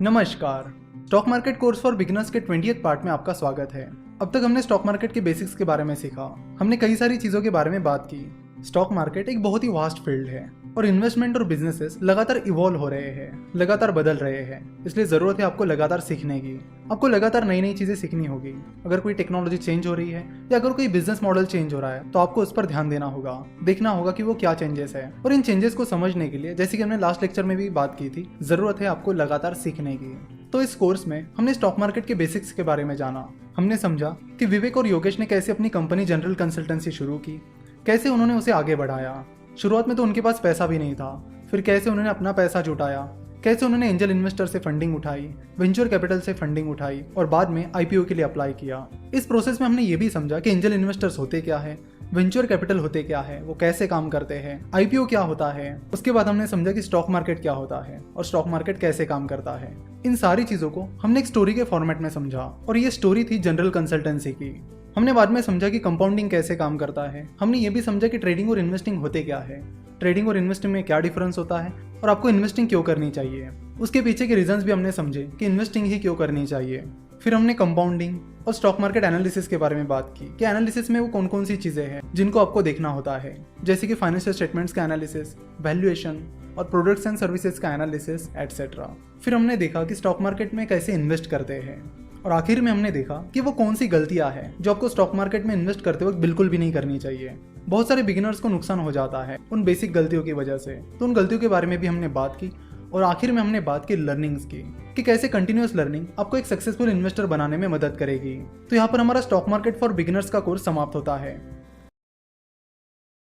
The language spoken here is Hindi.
नमस्कार। Stock market course for beginners के 20th पार्ट में आपका स्वागत है। अब तक हमने स्टॉक मार्केट के बेसिक्स के बारे में सीखा। हमने कई सारी चीज़ों के बारे में बात की। स्टॉक मार्केट एक बहुत ही वास्ट फील्ड है और इन्वेस्टमेंट और बिजनेसेस लगातार इवॉल्व हो रहे हैं, लगातार बदल रहे हैं। इसलिए ज़रूरत है आपको लगातार सीखने की। आपको लगातार नई नई चीज़ें सीखनी होगी। अगर कोई टेक्नोलॉजी चेंज हो रही है या अगर कोई बिजनेस मॉडल चेंज हो रहा है तो आपको उस पर ध्यान देना होगा, देखना होगा कि वो क्या चेंजेस है। और इन चेंजेस को समझने के लिए, जैसे कि हमने लास्ट लेक्चर में भी बात की थी, ज़रूरत है आपको लगातार सीखने की। तो इस कोर्स में हमने स्टॉक मार्केट के बेसिक्स के बारे में जाना। हमने समझा कि विवेक और योगेश ने कैसे अपनी कंपनी जनरल कंसल्टेंसी शुरू की, कैसे उन्होंने उसे आगे बढ़ाया। शुरुआत में तो उनके पास पैसा भी नहीं था, फिर कैसे उन्होंने अपना पैसा जुटाया, कैसे उन्होंने एंजल इन्वेस्टर से फंडिंग उठाई, वेंचर कैपिटल से फंडिंग उठाई और बाद में आईपीओ के लिए अप्लाई किया। इस प्रोसेस में हमने ये भी समझा कि एंजल इन्वेस्टर्स होते क्या है, वेंचर कैपिटल होते क्या है, वो कैसे काम करते हैं, आईपीओ क्या होता है। उसके बाद हमने समझा कि स्टॉक मार्केट क्या होता है और स्टॉक मार्केट कैसे काम करता है। इन सारी चीजों को हमने एक स्टोरी के फॉर्मेट में समझा और ये स्टोरी थी जनरल कंसल्टेंसी की। हमने बाद में समझा कि कंपाउंडिंग कैसे काम करता है। हमने ये भी समझा कि ट्रेडिंग और इन्वेस्टिंग होते क्या है, ट्रेडिंग और इन्वेस्टिंग में क्या डिफरेंस होता है और आपको इन्वेस्टिंग क्यों करनी चाहिए। उसके पीछे के रीजंस भी हमने समझे कि इन्वेस्टिंग ही क्यों करनी चाहिए। फिर हमने कंपाउंडिंग और स्टॉक मार्केट एनालिसिस के बारे में बात की कि एनालिसिस में वो कौन कौन सी चीज़ें हैं जिनको आपको देखना होता है, जैसे कि फाइनेंशियल स्टेटमेंट्स का एनालिसिस, वैल्यूएशन और प्रोडक्ट्स एंड सर्विसेज का एनालिसिस एटसेट्रा। फिर हमने देखा कि स्टॉक मार्केट में कैसे इन्वेस्ट करते हैं और आखिर में हमने देखा कि वो कौन सी गलतियां हैं जो आपको स्टॉक मार्केट में इन्वेस्ट करते वक्त बिल्कुल भी नहीं करनी चाहिए। बहुत सारे बिगिनर्स को नुकसान हो जाता है उन बेसिक गलतियों की वजह से, तो उन गलतियों के बारे में भी हमने बात की। और आखिर में हमने बात की लर्निंग्स की कि कैसे कंटिन्यूअस लर्निंग आपको एक सक्सेसफुल इन्वेस्टर बनाने में मदद करेगी। तो यहाँ पर हमारा स्टॉक मार्केट फॉर बिगिनर्स का कोर्स समाप्त होता है।